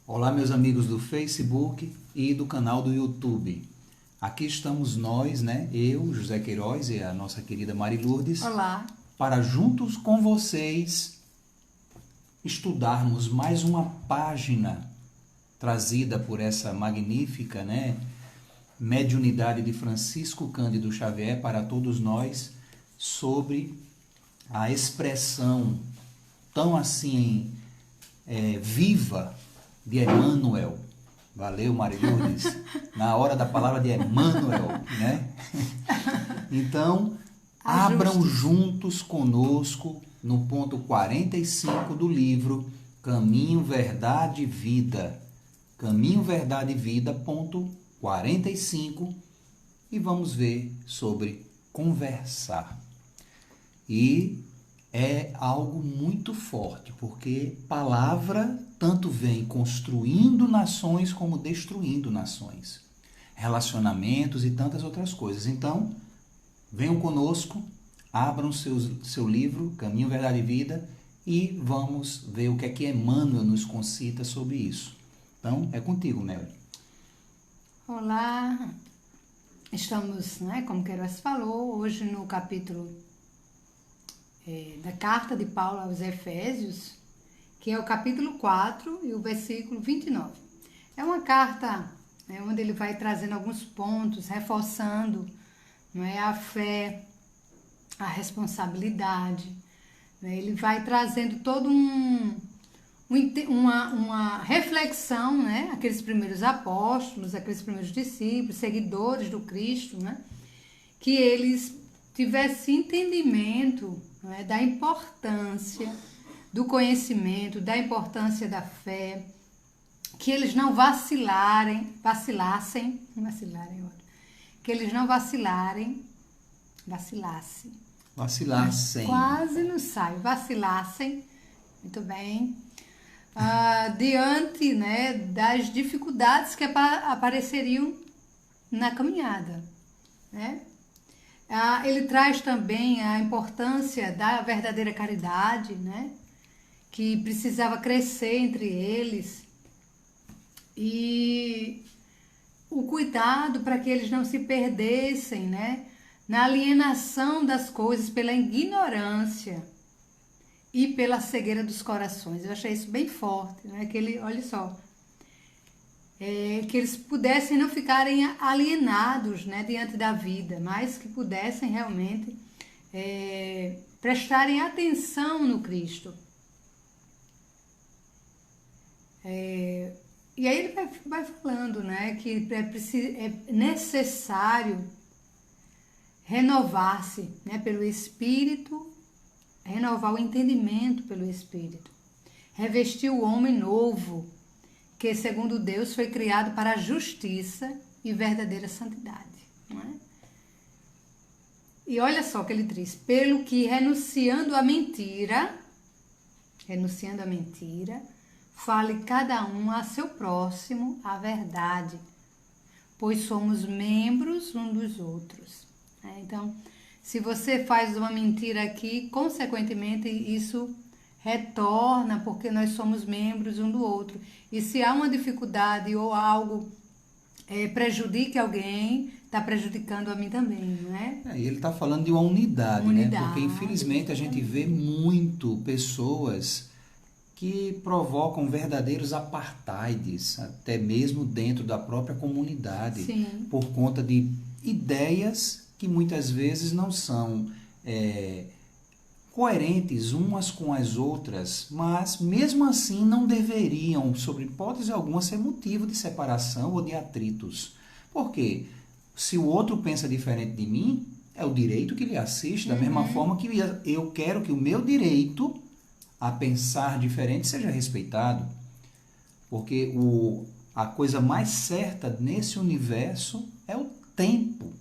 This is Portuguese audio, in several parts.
Olá, meus amigos do Facebook e do canal do YouTube. Aqui estamos nós, Eu, José Queiroz e a nossa querida Mari Lourdes. Olá. Para juntos com vocês estudarmos mais uma página trazida por essa magnífica, mediunidade de Francisco Cândido Xavier para todos nós sobre a expressão tão assim viva de Emmanuel. Valeu, Mari Lourdes. Na hora da palavra de Emmanuel, Então, abram juntos conosco no ponto 45 do livro Caminho, Verdade e Vida. Caminho, Verdade e Vida, ponto 45. E vamos ver sobre conversar. E é algo muito forte, porque palavra tanto vem construindo nações como destruindo nações, relacionamentos e tantas outras coisas. Então, venham conosco, abram seu livro, Caminho, Verdade e Vida, e vamos ver o que é que Emmanuel nos concita sobre isso. Então, é contigo, Mel. Olá, estamos, como Queiroz falou, hoje no capítulo da carta de Paulo aos Efésios, que é o capítulo 4 e o versículo 29. É uma carta onde ele vai trazendo alguns pontos, reforçando a fé, a responsabilidade. Ele vai trazendo todo uma reflexão, aqueles primeiros apóstolos, aqueles primeiros discípulos, seguidores do Cristo, que eles tivessem entendimento da importância do conhecimento, da importância da fé, que eles não vacilassem, quase não sai, vacilassem, muito bem, diante das dificuldades que apareceriam na caminhada, Ele traz também a importância da verdadeira caridade, que precisava crescer entre eles, e o cuidado para que eles não se perdessem, na alienação das coisas pela ignorância e pela cegueira dos corações. Eu achei isso bem forte, que olha só, que eles pudessem não ficarem alienados, diante da vida, mas que pudessem realmente prestarem atenção no Cristo. E aí ele vai falando, que é necessário renovar-se, pelo Espírito, renovar o entendimento pelo Espírito, revestir o homem novo, que segundo Deus foi criado para a justiça e verdadeira santidade. E olha só o que ele diz: pelo que renunciando à mentira, fale cada um a seu próximo a verdade, pois somos membros uns dos outros. Então, se você faz uma mentira aqui, consequentemente isso retorna, porque nós somos membros um do outro. E se há uma dificuldade ou algo prejudique alguém, está prejudicando a mim também, E ele está falando de uma unidade, Porque infelizmente a gente vê muito pessoas que provocam verdadeiros apartheids, até mesmo dentro da própria comunidade. Sim. Por conta de ideias que muitas vezes não são coerentes umas com as outras, mas mesmo assim não deveriam, sob hipótese alguma, ser motivo de separação ou de atritos. Por quê? Se o outro pensa diferente de mim, é o direito que lhe assiste, da mesma forma que eu quero que o meu direito a pensar diferente seja respeitado, porque a coisa mais certa nesse universo é o tempo.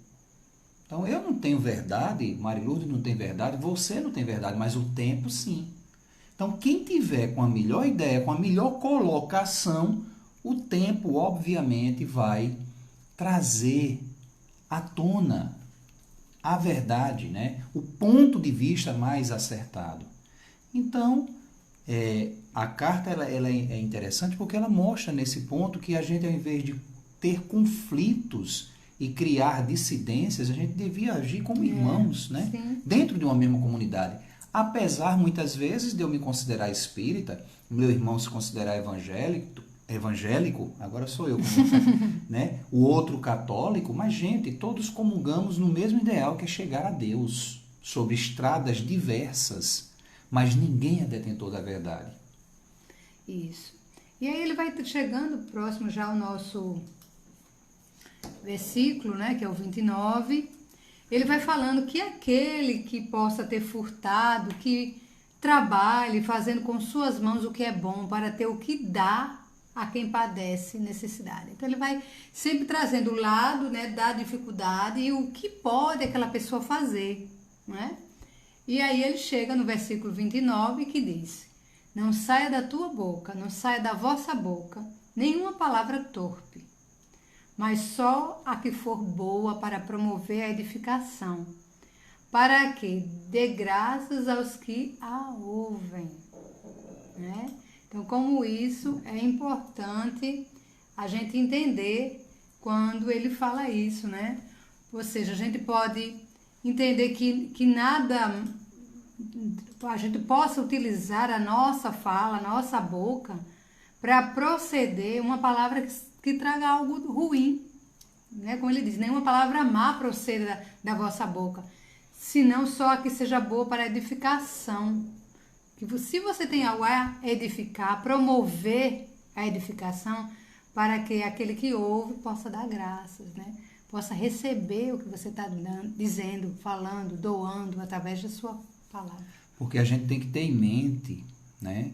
Então, eu não tenho verdade, Mari Lourdes não tem verdade, você não tem verdade, mas o tempo sim. Então, quem tiver com a melhor ideia, com a melhor colocação, o tempo, obviamente, vai trazer à tona a verdade, o ponto de vista mais acertado. Então, a carta ela é interessante porque ela mostra nesse ponto que a gente, ao invés de ter conflitos e criar dissidências, a gente devia agir como irmãos, né? Sim. Dentro de uma mesma comunidade. Apesar, muitas vezes, de eu me considerar espírita, meu irmão se considerar evangélico, agora sou eu, né? O outro católico, mas, gente, todos comungamos no mesmo ideal, que é chegar a Deus, sobre estradas diversas, mas ninguém é detentor da verdade. Isso. E aí ele vai chegando próximo já ao nosso versículo, né, que é o 29. Ele vai falando que aquele que possa ter furtado, que trabalhe fazendo com suas mãos o que é bom para ter o que dá a quem padece necessidade. Então ele vai sempre trazendo o lado, né, da dificuldade e o que pode aquela pessoa fazer, né? E aí ele chega no versículo 29 que diz: não saia da tua boca, não saia da vossa boca nenhuma palavra torpe, mas só a que for boa para promover a edificação, para que dê graças aos que a ouvem, né? Então, como isso é importante a gente entender quando ele fala isso, né? Ou seja, a gente pode entender que nada, a gente possa utilizar a nossa fala, a nossa boca, para proceder uma palavra que traga algo ruim, né? Como ele diz, nenhuma palavra má proceda da vossa boca, senão só a que seja boa para edificação. Que se você tem algo a edificar, promover a edificação, para que aquele que ouve possa dar graças, né? Possa receber o que você está dizendo, falando, doando através da sua palavra. Porque a gente tem que ter em mente, né,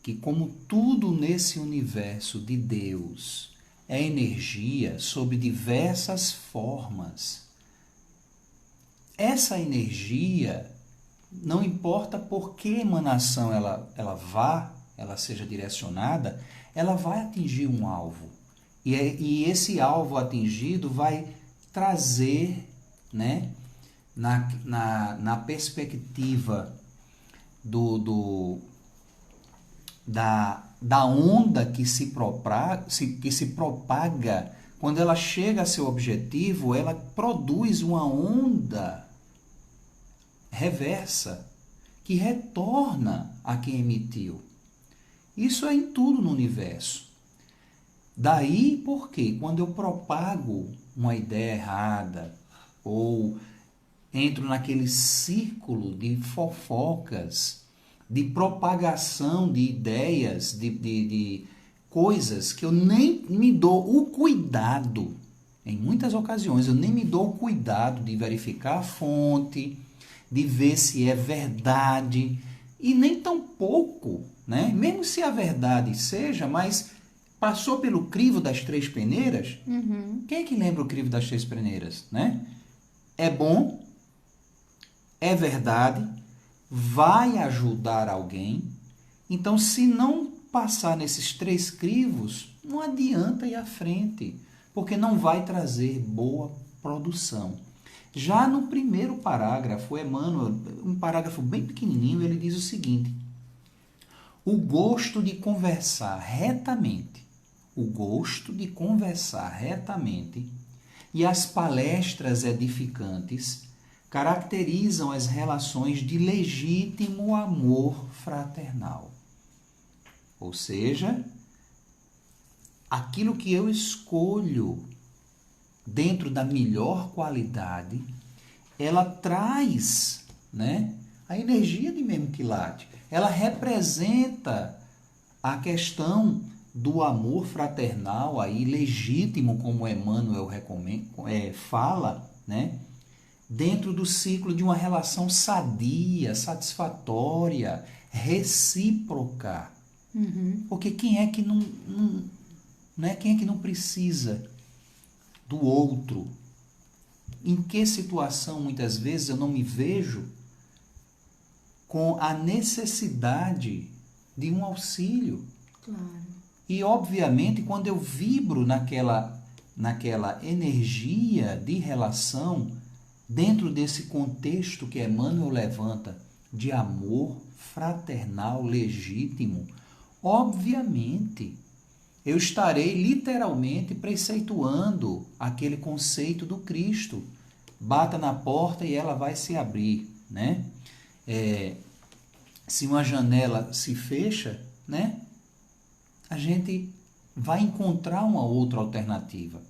que como tudo nesse universo de Deus é energia sob diversas formas, essa energia, não importa por que emanação ela seja direcionada, ela vai atingir um alvo. E esse alvo atingido vai trazer, né, na perspectiva da onda que se propaga, quando ela chega a seu objetivo, ela produz uma onda reversa, que retorna a quem emitiu. Isso é em tudo no universo. Daí porque quando eu propago uma ideia errada, ou entro naquele círculo de fofocas, de propagação de ideias, de coisas que eu nem me dou o cuidado, em muitas ocasiões eu nem me dou o cuidado de verificar a fonte, de ver se é verdade, e nem tão pouco, né? Mesmo se a verdade seja, mas passou pelo crivo das três peneiras. Quem é que lembra o crivo das três peneiras, né? É bom, é verdade, vai ajudar alguém. Então, se não passar nesses três crivos, não adianta ir à frente, porque não vai trazer boa produção. Já no primeiro parágrafo, Emmanuel, um parágrafo bem pequenininho, ele diz o seguinte: o gosto de conversar retamente, e as palestras edificantes caracterizam as relações de legítimo amor fraternal. Ou seja, aquilo que eu escolho dentro da melhor qualidade, ela traz, né, a energia de mesmo quilate. Ela representa a questão do amor fraternal aí legítimo, como Emmanuel fala, né, dentro do ciclo de uma relação sadia, satisfatória, recíproca. Porque quem é que não precisa do outro? Em que situação muitas vezes eu não me vejo com a necessidade de um auxílio? Claro. E obviamente quando eu vibro naquela energia de relação, dentro desse contexto que Emmanuel levanta de amor fraternal legítimo, Obviamente, eu estarei literalmente preceituando aquele conceito do Cristo. Bata na porta e ela vai se abrir, né? Se uma janela se fecha, né? A gente vai encontrar uma outra alternativa.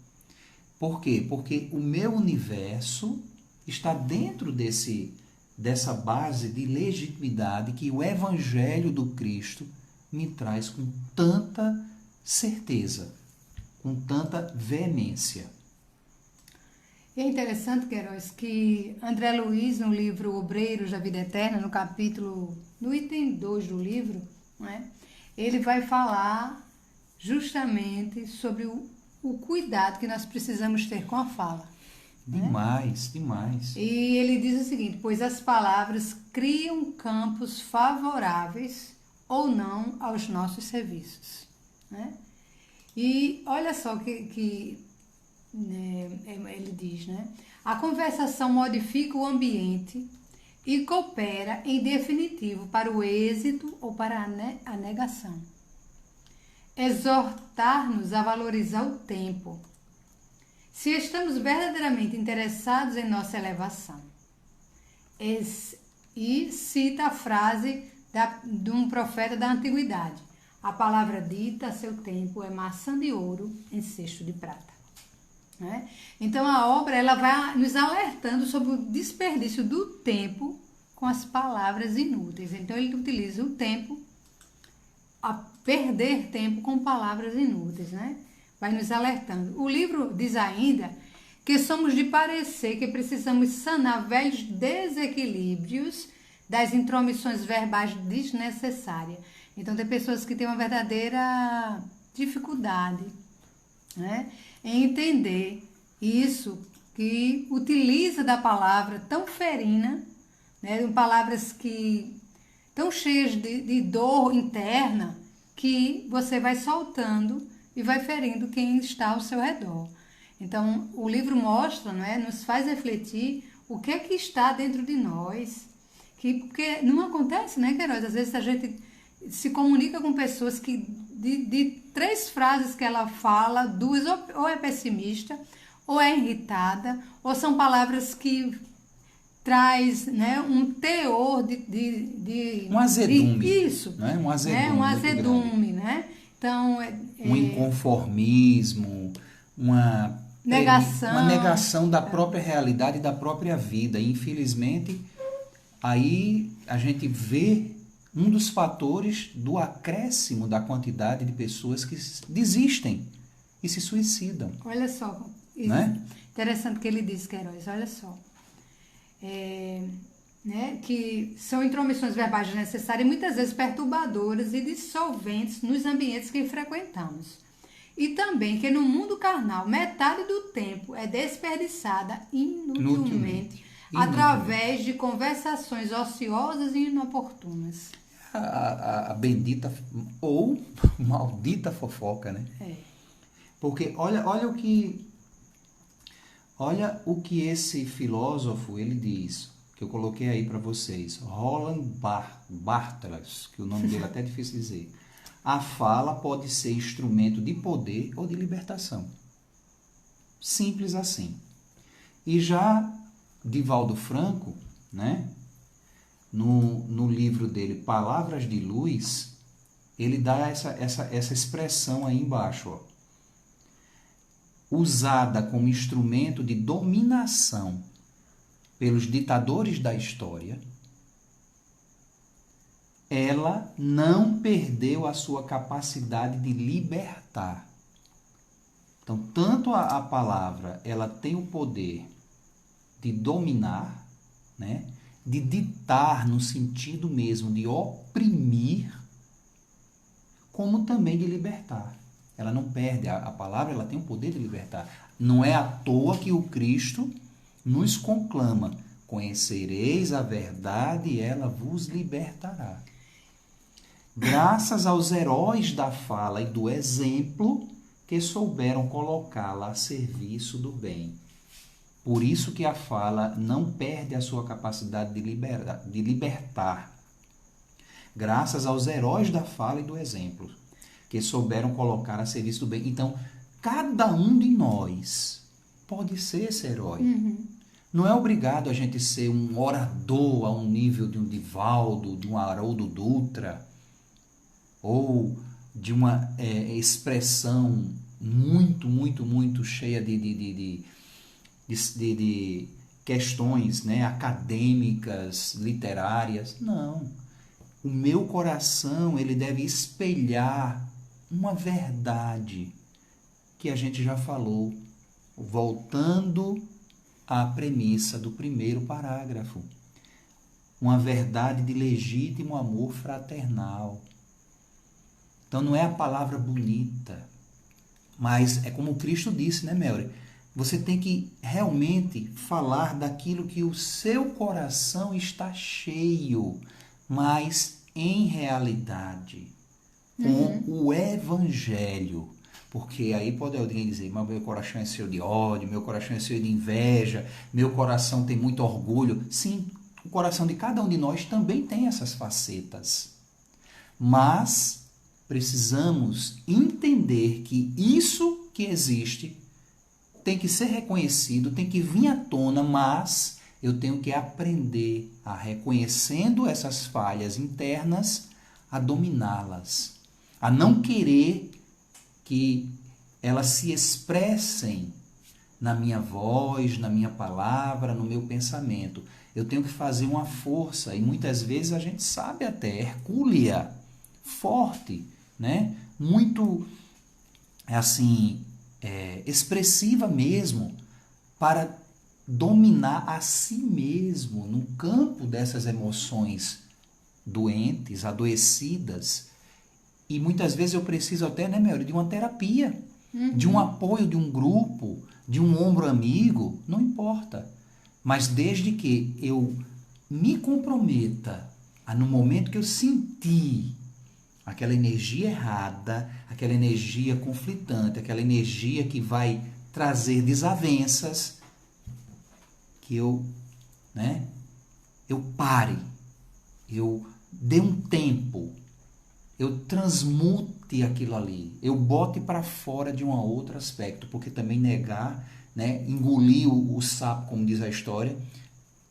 Por quê? Porque o meu universo está dentro dessa base de legitimidade que o Evangelho do Cristo me traz com tanta certeza, com tanta veemência. E é interessante, Queiroz, que André Luiz, no livro Obreiros da Vida Eterna, no item 2 do livro, né, ele vai falar justamente sobre o cuidado que nós precisamos ter com a fala. Demais, demais. E ele diz o seguinte: pois as palavras criam campos favoráveis ou não aos nossos serviços. Né? E olha só que ele diz, né? A conversação modifica o ambiente e coopera em definitivo para o êxito ou para a negação. Exortar-nos a valorizar o tempo, se estamos verdadeiramente interessados em nossa elevação. E cita a frase de um profeta da antiguidade: a palavra dita a seu tempo é maçã de ouro em cesto de prata. Né? Então a obra ela vai nos alertando sobre o desperdício do tempo com as palavras inúteis. Então ele utiliza o tempo, a perder tempo com palavras inúteis, né? Vai nos alertando. O livro diz ainda que somos de parecer que precisamos sanar velhos desequilíbrios das intromissões verbais desnecessárias. Então tem pessoas que têm uma verdadeira dificuldade, né, em entender isso, que utiliza da palavra tão ferina, né, palavras que tão cheias de dor interna, que você vai soltando e vai ferindo quem está ao seu redor. Então, o livro mostra, né, nos faz refletir o que é que está dentro de nós, porque não acontece, né, Queiroz? Às vezes a gente se comunica com pessoas que de 3 frases que ela fala, 2 ou é pessimista, ou é irritada, ou são palavras que traz, né, um teor de um azedume. Isso. Né? Um azedume. Um azedume, né? Então, um inconformismo, uma negação da própria realidade e da própria vida. E, infelizmente, aí a gente vê um dos fatores do acréscimo da quantidade de pessoas que desistem e se suicidam. Olha só, né? Interessante que ele diz, Queiroz, olha só. Né, que são intromissões verbais necessárias e muitas vezes perturbadoras e dissolventes nos ambientes que frequentamos. E também que no mundo carnal, metade do tempo é desperdiçada inutilmente. Através de conversações ociosas e inoportunas. A bendita ou maldita fofoca, né? Porque olha o que esse filósofo ele diz, que eu coloquei aí para vocês, Roland Barthes, que o nome dele é até difícil dizer. A fala pode ser instrumento de poder ou de libertação. Simples assim. E já Divaldo Franco, né, no livro dele Palavras de Luz, ele dá essa expressão aí embaixo, ó. Usada como instrumento de dominação pelos ditadores da história, ela não perdeu a sua capacidade de libertar. Então, tanto a palavra, ela tem o poder de dominar, né? De ditar no sentido mesmo de oprimir, como também de libertar. Ela não perde, a palavra ela tem o poder de libertar. Não é à toa que o Cristo nos conclama: conhecereis a verdade e ela vos libertará. Graças aos heróis da fala e do exemplo que souberam colocá-la a serviço do bem. Por isso que a fala não perde a sua capacidade de libertar. graças aos heróis da fala e do exemplo, que souberam colocar a serviço do bem. Então, cada um de nós pode ser esse herói. Não é obrigado a gente ser um orador a um nível de um Divaldo, de um Haroldo Dutra, ou de uma expressão muito, muito, muito cheia de questões, né, acadêmicas, literárias. Não. O meu coração, ele deve espelhar uma verdade que a gente já falou, voltando à premissa do primeiro parágrafo. Uma verdade de legítimo amor fraternal. Então não é a palavra bonita, mas é como Cristo disse, né, Melry? Você tem que realmente falar daquilo que o seu coração está cheio, mas em realidade, com o Evangelho. Porque aí pode alguém dizer, mas meu coração é cheio de ódio, meu coração é cheio de inveja, meu coração tem muito orgulho. Sim, o coração de cada um de nós também tem essas facetas. Mas precisamos entender que isso que existe tem que ser reconhecido, tem que vir à tona, mas eu tenho que aprender a, reconhecendo essas falhas internas, a dominá-las, a não querer que elas se expressem na minha voz, na minha palavra, no meu pensamento. Eu tenho que fazer uma força, e muitas vezes a gente sabe até, hercúlea, forte, né? Muito, assim, expressiva mesmo, para dominar a si mesmo no campo dessas emoções doentes, adoecidas. E muitas vezes eu preciso até, né, Melry, de uma terapia, de um apoio de um grupo, de um ombro amigo, não importa. Mas desde que eu me comprometa a, no momento que eu sentir aquela energia errada, aquela energia conflitante, aquela energia que vai trazer desavenças, que eu pare, eu dê um tempo, eu transmute aquilo ali, eu bote para fora de um outro aspecto, porque também negar, né, engolir o sapo, como diz a história,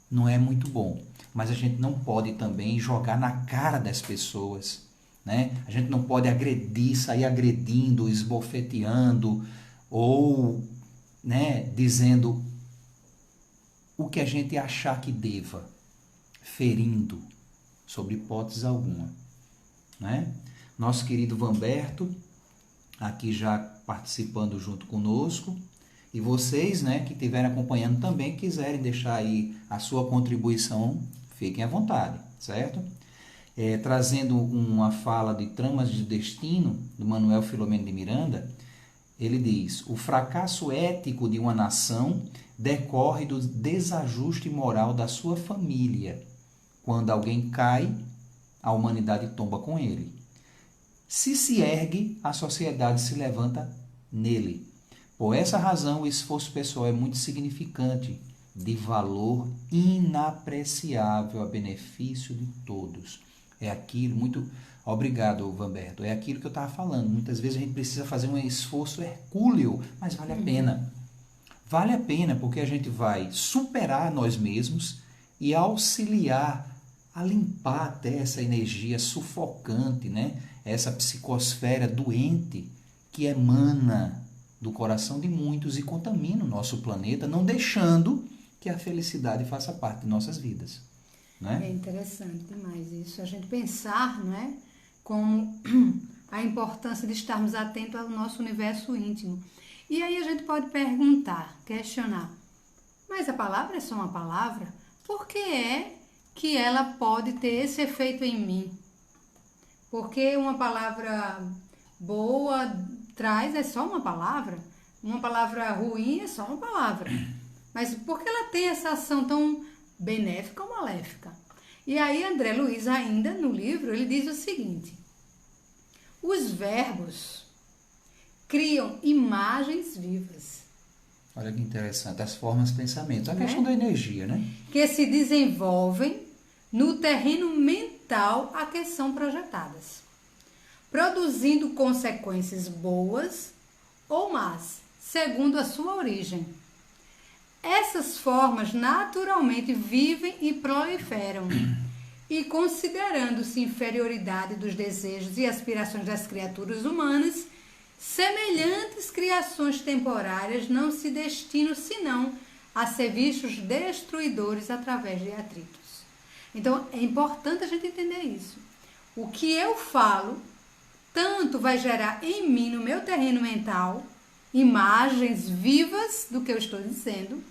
não é muito bom. Mas a gente não pode também jogar na cara das pessoas, né? A gente não pode agredir, sair agredindo, esbofeteando ou, né, dizendo o que a gente achar que deva, ferindo, sob hipótese alguma, né? Nosso querido Vamberto, aqui já participando junto conosco, e vocês, né, que estiverem acompanhando também, quiserem deixar aí a sua contribuição, fiquem à vontade, certo? Trazendo uma fala de Tramas de Destino, do Manuel Filomeno de Miranda, ele diz: o fracasso ético de uma nação decorre do desajuste moral da sua família. Quando alguém cai, a humanidade tomba com ele. Se ergue, a sociedade se levanta nele. Por essa razão, o esforço pessoal é muito significante, de valor inapreciável a benefício de todos. É aquilo, muito obrigado, Vamberto, é aquilo que eu estava falando. Muitas vezes a gente precisa fazer um esforço hercúleo, mas vale a pena. Vale a pena porque a gente vai superar nós mesmos e auxiliar a limpar até essa energia sufocante, né? Essa psicosfera doente que emana do coração de muitos e contamina o nosso planeta, não deixando que a felicidade faça parte de nossas vidas. Né? É interessante demais isso, a gente pensar, não é, como a importância de estarmos atentos ao nosso universo íntimo. E aí a gente pode perguntar, questionar, mas a palavra é só uma palavra? Por que é que ela pode ter esse efeito em mim? Porque uma palavra boa traz é só uma palavra ruim é só uma palavra. Mas por que ela tem essa ação tão benéfica ou maléfica? E aí André Luiz, ainda no livro, ele diz o seguinte: os verbos criam imagens vivas. Olha que interessante, as formas de pensamento, a questão da energia, né? Que se desenvolvem no terreno mental tal a que são projetadas, produzindo consequências boas ou más, segundo a sua origem. Essas formas naturalmente vivem e proliferam, e considerando-se inferioridade dos desejos e aspirações das criaturas humanas, semelhantes criações temporárias não se destinam senão a ser vistos destruidores através de atritos. Então, é importante a gente entender isso. O que eu falo, tanto vai gerar em mim, no meu terreno mental, imagens vivas do que eu estou dizendo,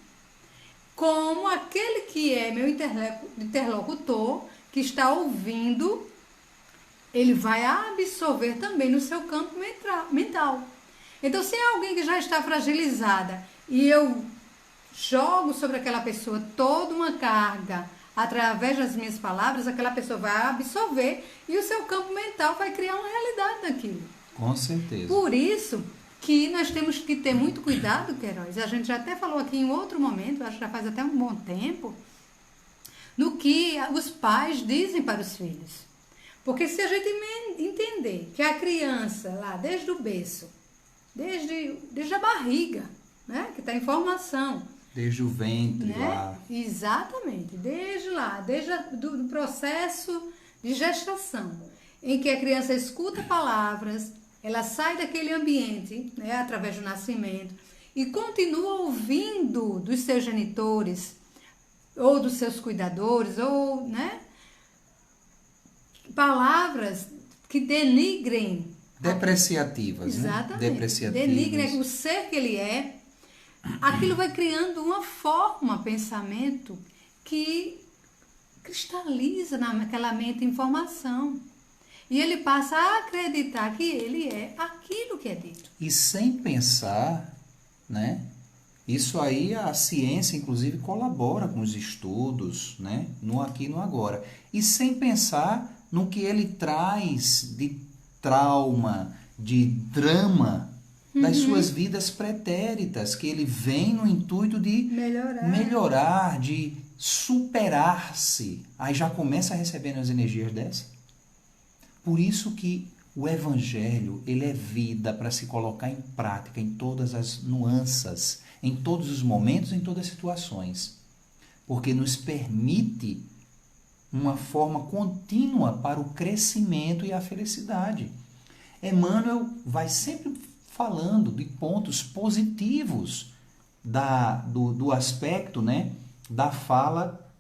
como aquele que é meu interlocutor, que está ouvindo, ele vai absorver também no seu campo mental. Então, se é alguém que já está fragilizada e eu jogo sobre aquela pessoa toda uma carga através das minhas palavras, aquela pessoa vai absorver e o seu campo mental vai criar uma realidade daquilo. Com certeza. Por isso que nós temos que ter muito cuidado, Queiroz, a gente já até falou aqui em outro momento, acho que já faz até um bom tempo, no que os pais dizem para os filhos. Porque se a gente entender que a criança lá, desde o berço, desde a barriga, né, que está em formação, desde o ventre, né? lá. Exatamente, desde lá, desde do processo de gestação, em que a criança escuta palavras, ela sai daquele ambiente, né, através do nascimento, e continua ouvindo dos seus genitores, ou dos seus cuidadores, ou, né, palavras que denigrem. Depreciativas, Exatamente. Né? Depreciativas. Denigrem o ser que ele é. Aquilo vai criando uma forma, pensamento, que cristaliza naquela mente informação. E ele passa a acreditar que ele é aquilo que é dito. E sem pensar, né? Isso aí a ciência, inclusive, colabora com os estudos, né? No aqui e no agora. E sem pensar no que ele traz de trauma, de drama, das suas vidas pretéritas, que ele vem no intuito de melhorar, de superar-se. Aí já começa recebendo as energias dessa. Por isso que o Evangelho, ele é vida para se colocar em prática em todas as nuances, em todos os momentos, em todas as situações. Porque nos permite uma forma contínua para o crescimento e a felicidade. Emmanuel vai sempre falando de pontos positivos do aspecto, né, da fala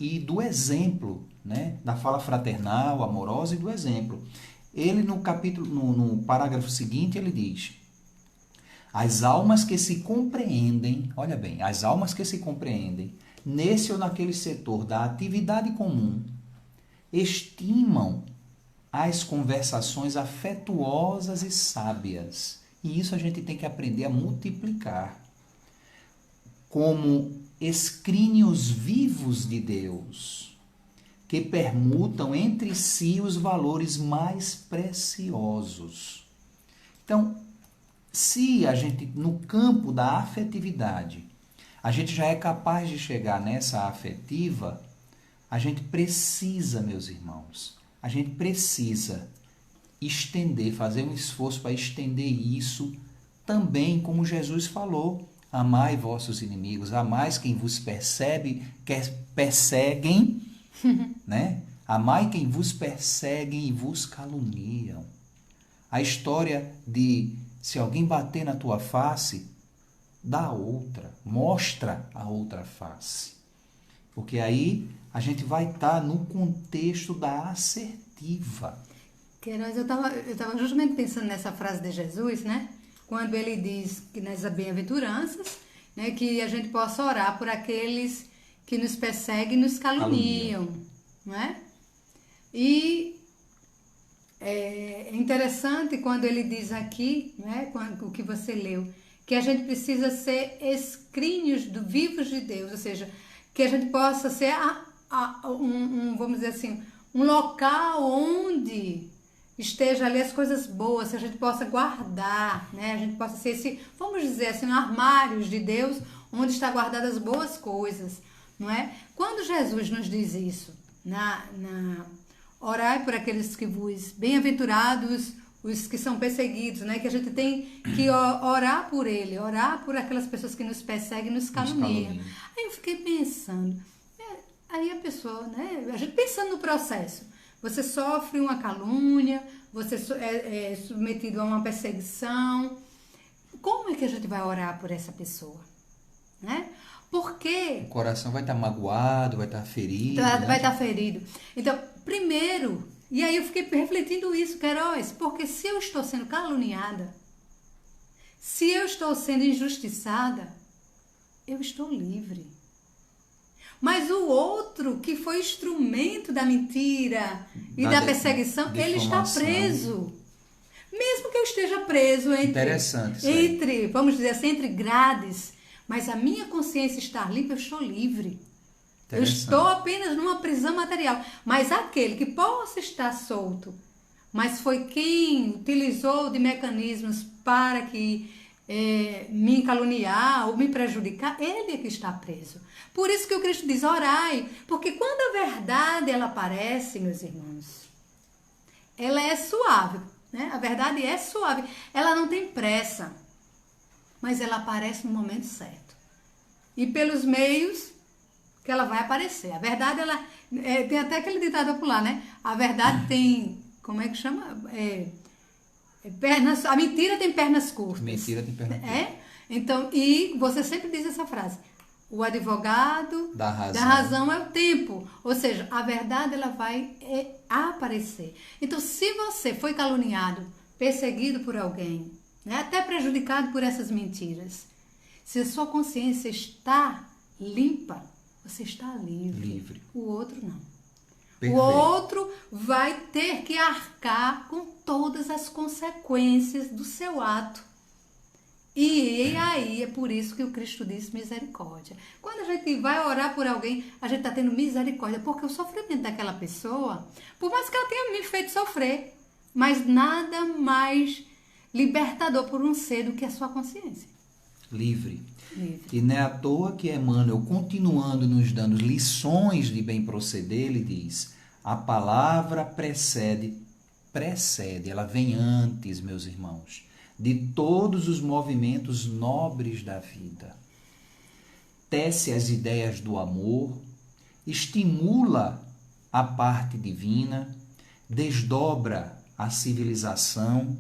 e do exemplo, né, da fala fraternal, amorosa e do exemplo. Ele no parágrafo seguinte, ele diz: as almas que se compreendem, olha bem, as almas que se compreendem nesse ou naquele setor da atividade comum estimam as conversações afetuosas e sábias. E isso a gente tem que aprender a multiplicar como escrínios vivos de Deus, que permutam entre si os valores mais preciosos. Então, se a gente, no campo da afetividade, a gente já é capaz de chegar nessa afetiva, a gente precisa, meus irmãos, a gente precisa estender, fazer um esforço para estender isso também, como Jesus falou: amai vossos inimigos, amai quem vos perseguem, né? Amai quem vos perseguem e vos caluniam. A história de se alguém bater na tua face, dá a outra, mostra a outra face. Porque aí a gente vai estar no contexto da assertiva. Queiroz, eu tava justamente pensando nessa frase de Jesus, né? Quando ele diz que nas bem-aventuranças, né, que a gente possa orar por aqueles que nos perseguem e nos caluniam, não é? E é interessante quando ele diz aqui, né, o que você leu, que a gente precisa ser escrínios vivos de Deus, ou seja, que a gente possa ser vamos dizer assim, um local onde esteja ali as coisas boas, que a gente possa guardar, né? A gente possa ser vamos dizer assim, armários de Deus, onde está guardadas as boas coisas, não é? Quando Jesus nos diz isso, Orai por aqueles que vos... Bem-aventurados os que são perseguidos, né? Que a gente tem que orar por ele, orar por aquelas pessoas que nos perseguem e nos caluniam. Aí eu fiquei pensando, aí a pessoa, né? A gente pensando no processo, você sofre uma calúnia, você é submetido a uma perseguição, como é que a gente vai orar por essa pessoa, né? Porque... O coração vai estar magoado, vai estar ferido, vai estar ferido. Então, primeiro... E aí eu fiquei refletindo isso, Queiroz, porque se eu estou sendo caluniada, se eu estou sendo injustiçada, eu estou livre. Mas o outro, que foi instrumento da mentira e da perseguição, ele está preso. Mesmo que eu esteja preso entre, vamos dizer assim, entre grades, mas a minha consciência está limpa, eu estou livre. Eu estou apenas numa prisão material. Mas aquele que possa estar solto, mas foi quem utilizou de mecanismos para que me caluniar ou me prejudicar, ele é que está preso. Por isso que o Cristo diz, orai, porque quando a verdade ela aparece, meus irmãos, ela é suave, né? A verdade é suave, ela não tem pressa, mas ela aparece no momento certo. E pelos meios que ela vai aparecer. A verdade, ela... tem até aquele ditado popular, né? A verdade tem... Como é que chama? A mentira tem pernas curtas. Mentira tem pernas curtas. Então, e você sempre diz essa frase. O advogado da razão é o tempo. Ou seja, a verdade, ela vai aparecer. Então, se você foi caluniado, perseguido por alguém, né? Até prejudicado por essas mentiras, se a sua consciência está limpa, você está livre. O outro não. Perfeito. O outro vai ter que arcar com todas as consequências do seu ato. E aí é por isso que o Cristo diz misericórdia. Quando a gente vai orar por alguém, a gente está tendo misericórdia, porque o sofrimento daquela pessoa, por mais que ela tenha me feito sofrer, mas nada mais libertador por um ser do que a sua consciência. Livre. E não é à toa que Emmanuel, continuando nos dando lições de bem proceder, ele diz, a palavra precede, ela vem antes, meus irmãos, de todos os movimentos nobres da vida. Tece as ideias do amor, estimula a parte divina, desdobra a civilização,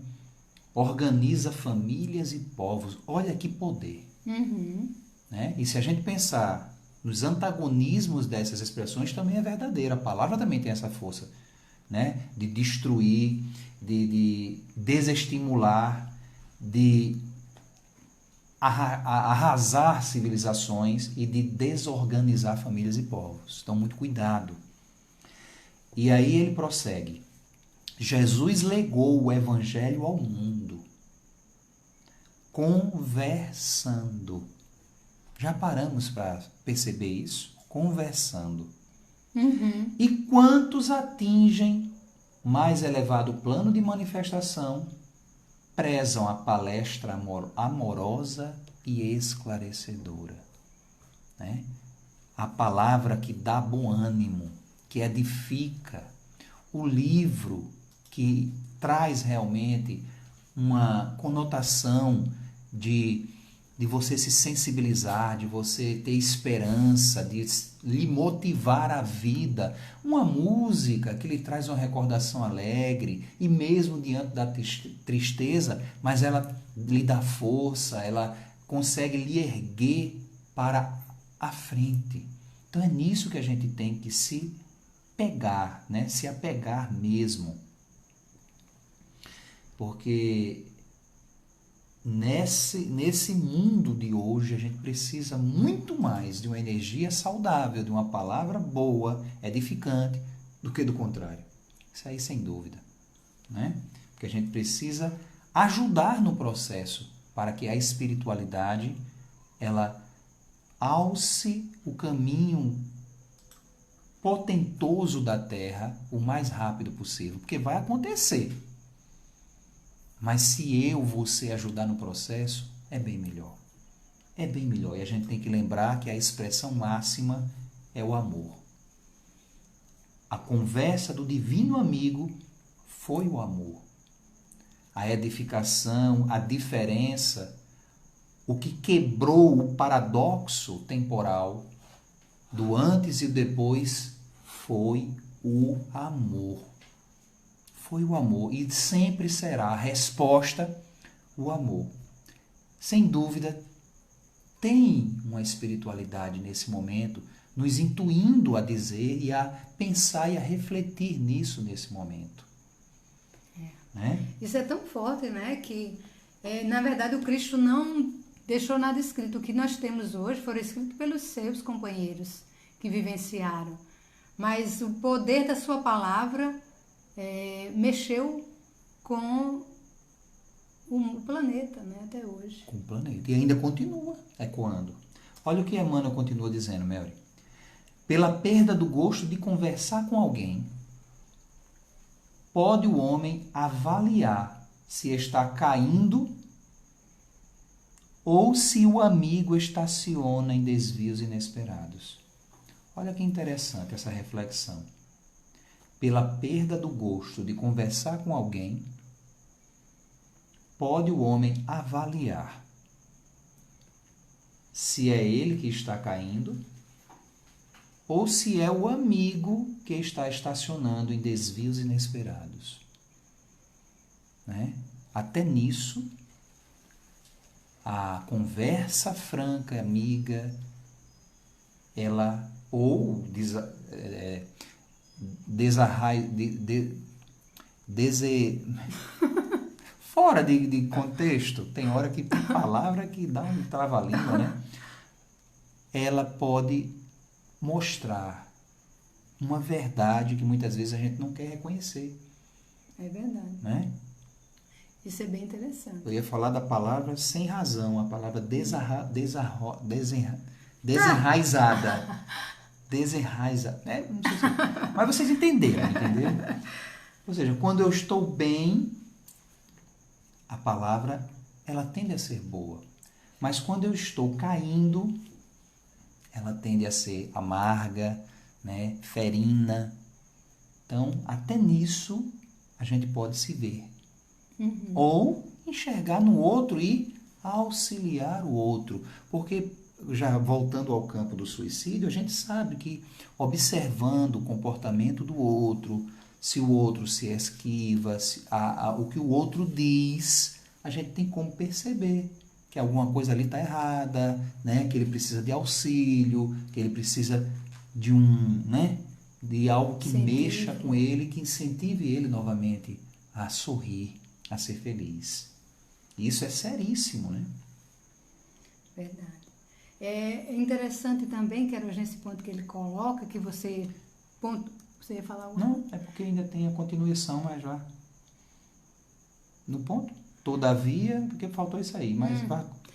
organiza famílias e povos. Olha que poder. Né? E se a gente pensar nos antagonismos dessas expressões, também é verdadeira. A palavra também tem essa força, né? De destruir, de desestimular, de arrasar civilizações e de desorganizar famílias e povos. Então, muito cuidado. E aí ele prossegue. Jesus legou o evangelho ao mundo, conversando. Já paramos para perceber isso? Conversando. E quantos atingem mais elevado plano de manifestação, prezam a palestra amorosa e esclarecedora. Né? A palavra que dá bom ânimo, que edifica. O livro que traz realmente uma conotação de você se sensibilizar, de você ter esperança, de lhe motivar a vida. Uma música que lhe traz uma recordação alegre, e mesmo diante da tristeza, mas ela lhe dá força, ela consegue lhe erguer para a frente. Então é nisso que a gente tem que se pegar, né? Se apegar mesmo. Porque nesse mundo de hoje a gente precisa muito mais de uma energia saudável, de uma palavra boa, edificante, do que do contrário. Isso aí sem dúvida, né? Porque a gente precisa ajudar no processo para que a espiritualidade ela alce o caminho potentoso da Terra o mais rápido possível, porque vai acontecer. Mas se você ajudar no processo, é bem melhor. É bem melhor. E a gente tem que lembrar que a expressão máxima é o amor. A conversa do divino amigo foi o amor. A edificação, a diferença, o que quebrou o paradoxo temporal do antes e depois foi o amor. Foi o amor e sempre será a resposta o amor. Sem dúvida, tem uma espiritualidade nesse momento nos intuindo a dizer e a pensar e a refletir nisso nesse momento. Né? Isso é tão forte, né? Que, na verdade, o Cristo não deixou nada escrito. O que nós temos hoje foram escritos pelos seus companheiros que vivenciaram. Mas o poder da sua palavra mexeu com o planeta, né? Até hoje. Com o planeta. E ainda continua ecoando. Olha o que Emmanuel continua dizendo, Mary. Pela perda do gosto de conversar com alguém, pode o homem avaliar se está caindo ou se o amigo estaciona em desvios inesperados. Olha que interessante essa reflexão. Pela perda do gosto de conversar com alguém, pode o homem avaliar se é ele que está caindo ou se é o amigo que está estacionando em desvios inesperados. Né? Até nisso, a conversa franca, amiga, ela ou fora de contexto, tem hora que tem palavra que dá um trava-língua, né? Ela pode mostrar uma verdade que muitas vezes a gente não quer reconhecer. É verdade. Né? Isso é bem interessante. Eu ia falar da palavra sem razão, a palavra desenraizada. Desenraizada. Não sei se... Mas vocês entenderam. Ou seja, quando eu estou bem, a palavra ela tende a ser boa. Mas quando eu estou caindo, ela tende a ser amarga, né, ferina. Então, até nisso, a gente pode se ver. Uhum. Ou enxergar no outro e auxiliar o outro. Porque, já voltando ao campo do suicídio, a gente sabe que observando o comportamento do outro, se o outro se esquiva, o que o outro diz, a gente tem como perceber que alguma coisa ali está errada, né? Que ele precisa de auxílio, que ele precisa de de algo que mexa com ele, que incentive ele novamente a sorrir, a ser feliz. Isso é seríssimo, né? Verdade. É interessante também, que era nesse ponto que ele coloca, que você ia falar alguma coisa? Não, é porque ainda tem a continuação, mas já no ponto. Todavia, porque faltou isso aí, mas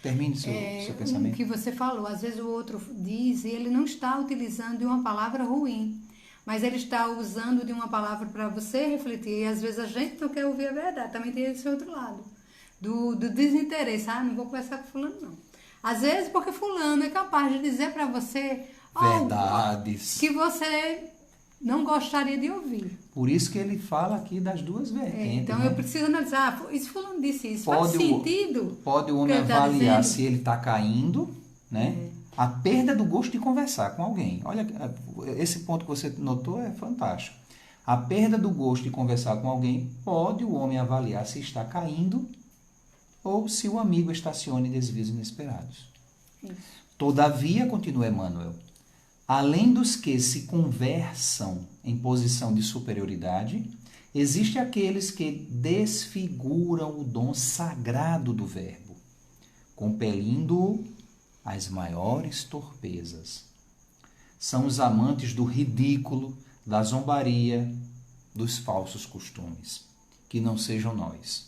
termine seu pensamento. O que você falou, às vezes o outro diz e ele não está utilizando de uma palavra ruim, mas ele está usando de uma palavra para você refletir, e às vezes a gente não quer ouvir a verdade, também tem esse outro lado, do desinteresse, não vou conversar com fulano não. Às vezes porque fulano é capaz de dizer para você verdades que você não gostaria de ouvir. Por isso que ele fala aqui das duas vertentes. Então né? eu preciso analisar, isso fulano disse isso, faz sentido? Pode o homem avaliar se ele está caindo, né? A perda do gosto de conversar com alguém. Olha, esse ponto que você notou é fantástico. A perda do gosto de conversar com alguém, pode o homem avaliar se está caindo ou se o amigo estaciona em desvios inesperados. Isso. Todavia, continua Emmanuel, além dos que se conversam em posição de superioridade, existem aqueles que desfiguram o dom sagrado do verbo, compelindo-o às maiores torpezas. São os amantes do ridículo, da zombaria, dos falsos costumes. Que não sejam nós.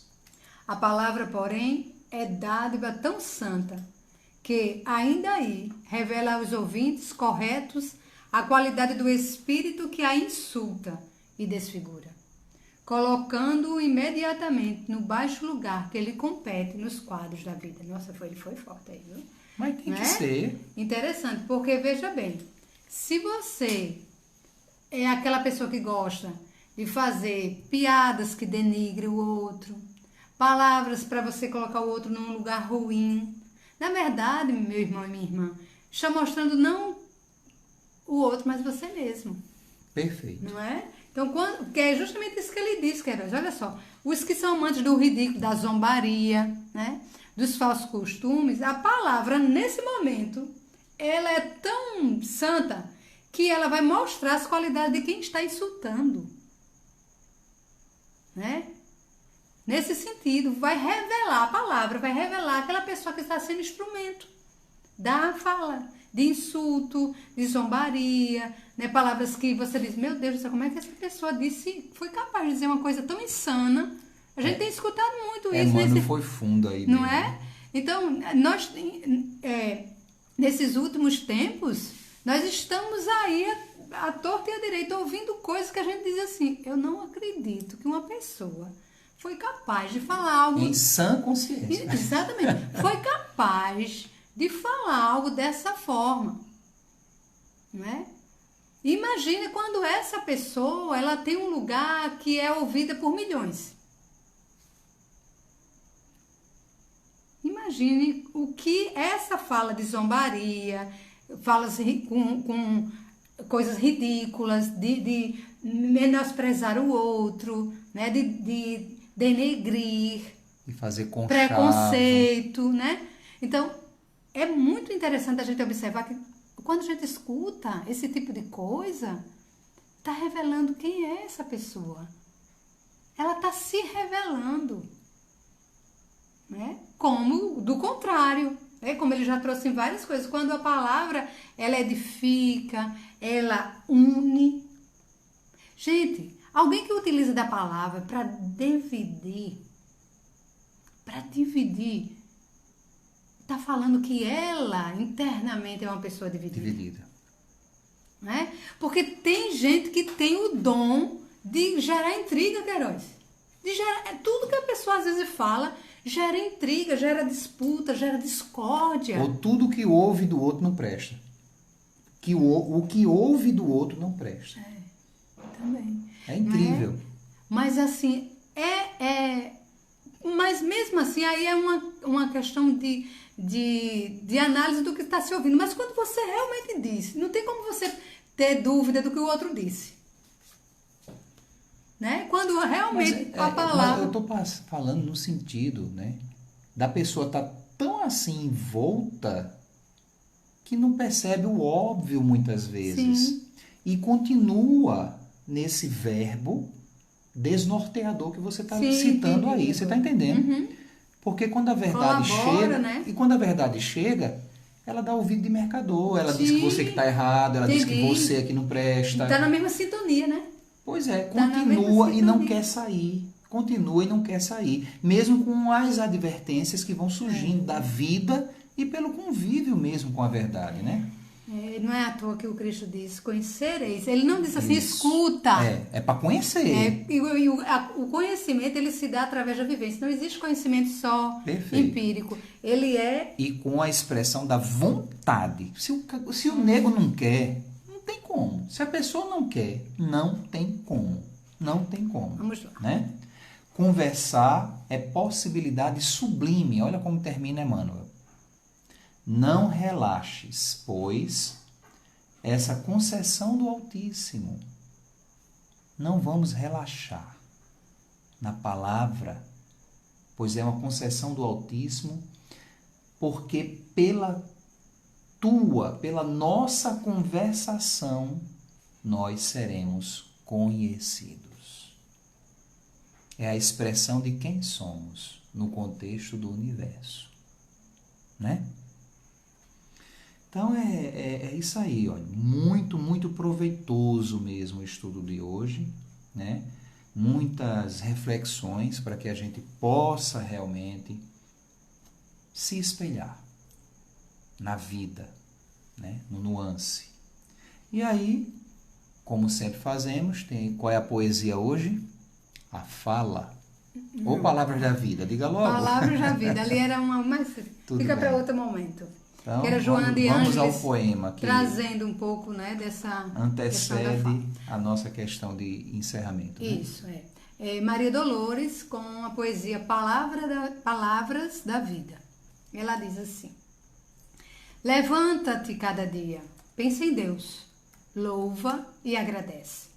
A palavra, porém, é dádiva tão santa que, ainda aí, revela aos ouvintes corretos a qualidade do espírito que a insulta e desfigura, colocando-o imediatamente no baixo lugar que lhe compete nos quadros da vida. Nossa, ele foi forte aí, viu? Mas tem que ser. Interessante, porque veja bem, se você é aquela pessoa que gosta de fazer piadas que denigrem o outro, palavras para você colocar o outro num lugar ruim. Na verdade, meu irmão e minha irmã, está mostrando não o outro, mas você mesmo. Perfeito. Não é? Então, que é justamente isso que ele disse, Queiroz. Olha só, os que são amantes do ridículo, da zombaria, né? Dos falsos costumes, a palavra, nesse momento, ela é tão santa que ela vai mostrar as qualidades de quem está insultando. Né? Nesse sentido, vai revelar a palavra, vai revelar aquela pessoa que está sendo instrumento da fala, de insulto, de zombaria, né? Palavras que você diz, meu Deus do céu, como é que essa pessoa foi capaz de dizer uma coisa tão insana? A gente tem escutado muito isso. Mano, foi fundo aí. Não mesmo. é? Então, nós, nesses últimos tempos, nós estamos aí à torta e à direita, ouvindo coisas que a gente diz assim, eu não acredito que uma pessoa foi capaz de falar algo... Em sã consciência. Exatamente. Foi capaz de falar algo dessa forma. Não é? Imagine quando essa pessoa ela tem um lugar que é ouvida por milhões. Imagine o que essa fala de zombaria, falas com coisas ridículas, de menosprezar o outro, né? de denegrir, de fazer conchavo, preconceito, né? Então, é muito interessante a gente observar que quando a gente escuta esse tipo de coisa, está revelando quem é essa pessoa. Ela está se revelando. Né? Como do contrário, né? Como ele já trouxe em várias coisas, quando a palavra ela edifica, ela une. Gente, alguém que utiliza da palavra para dividir, está falando que ela internamente é uma pessoa dividida. Né? Porque tem gente que tem o dom de gerar intriga, Queiroz. De gerar, tudo que a pessoa às vezes fala gera intriga, gera disputa, gera discórdia. Ou tudo que ouve do outro não presta. O que ouve do outro não presta. Também. É incrível. Mas assim, mas mesmo assim, aí é uma questão de análise do que está se ouvindo. Mas quando você realmente disse, não tem como você ter dúvida do que o outro disse. Né? Quando realmente a palavra... Eu estou falando no sentido, né, da pessoa estar tão assim envolta que não percebe o óbvio muitas vezes. Sim. E continua nesse verbo desnorteador que você está citando entendi. aí. Você está entendendo? Uhum. Porque quando a verdade chega... né? E quando a verdade chega, ela dá ouvido de mercador. Ela diz que você que está errado, ela diz que você é que não presta. Está na mesma sintonia, né? Pois é, continua e não quer sair. Continua e não quer sair. Mesmo com as advertências que vão surgindo da vida e pelo convívio mesmo com a verdade, né? Não é à toa que o Cristo diz, conhecereis. Ele não diz assim, escuta. É para conhecer. O conhecimento, ele se dá através da vivência. Não existe conhecimento só empírico. Ele é... E com a expressão da vontade. Se o nego não quer... Não tem como. Se a pessoa não quer, não tem como. Não tem como. Vamos lá. Né? Conversar é possibilidade sublime. Olha como termina Emmanuel. Não relaxes, pois essa concessão do Altíssimo. Não vamos relaxar na palavra, pois é uma concessão do Altíssimo, porque pela nossa conversação, nós seremos conhecidos. É a expressão de quem somos no contexto do universo. Né? Então, é isso aí. Olha, muito, muito proveitoso mesmo o estudo de hoje. Né? Muitas reflexões para que a gente possa realmente se espelhar na vida, né? No nuance. E aí, como sempre fazemos, qual é a poesia hoje? A fala. Ou Palavras da Vida, diga logo. Palavras da Vida, ali era uma... Mas Tudo fica bem. para outro momento. Então, que era Joana de vamos ao Ângeles, poema que trazendo um pouco, né, dessa antecede questão da fala. a nossa questão de encerramento. Né? Isso, é Maria Dolores com a poesia Palavras da Vida. Ela diz assim: levanta-te cada dia, pensa em Deus, louva e agradece.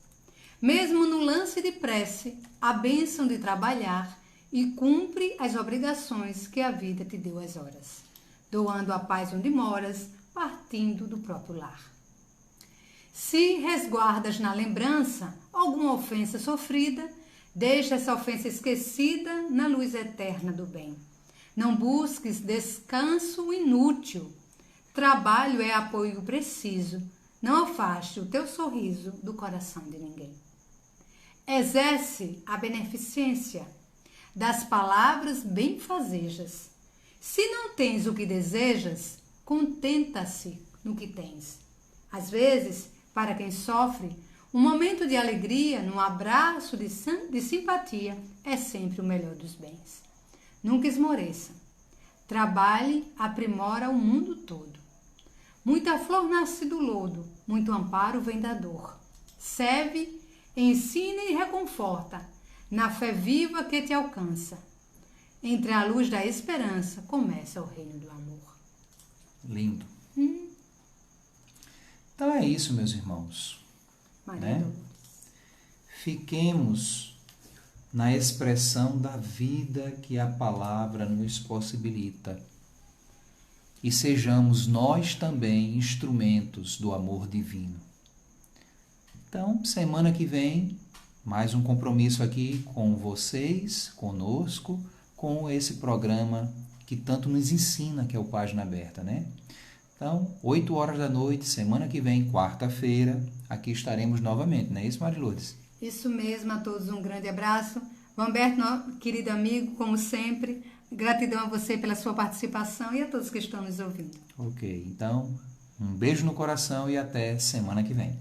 Mesmo no lance de prece, a bênção de trabalhar e cumpre as obrigações que a vida te deu às horas, doando a paz onde moras, partindo do próprio lar. Se resguardas na lembrança alguma ofensa sofrida, deixa essa ofensa esquecida na luz eterna do bem. Não busques descanso inútil. Trabalho é apoio preciso. Não afaste o teu sorriso do coração de ninguém. Exerce a beneficência das palavras benfazejas. Se não tens o que desejas, contenta-se no que tens. Às vezes, para quem sofre, um momento de alegria, num abraço de simpatia, é sempre o melhor dos bens. Nunca esmoreça. Trabalhe, aprimora o mundo todo. Muita flor nasce do lodo, muito amparo vem da dor. Serve, ensina e reconforta, na fé viva que te alcança. Entre a luz da esperança começa o reino do amor. Lindo. Então é isso, meus irmãos. Né? Fiquemos na expressão da vida que a palavra nos possibilita. E sejamos nós também instrumentos do amor divino. Então, semana que vem, mais um compromisso aqui com vocês, conosco, com esse programa que tanto nos ensina, que é o Página Aberta, né? Então, 8 horas da noite, semana que vem, quarta-feira, aqui estaremos novamente, não é isso, Marilourdes? Isso mesmo, a todos um grande abraço. Humberto, querido amigo, como sempre, gratidão a você pela sua participação e a todos que estão nos ouvindo. Ok, então, um beijo no coração e até semana que vem.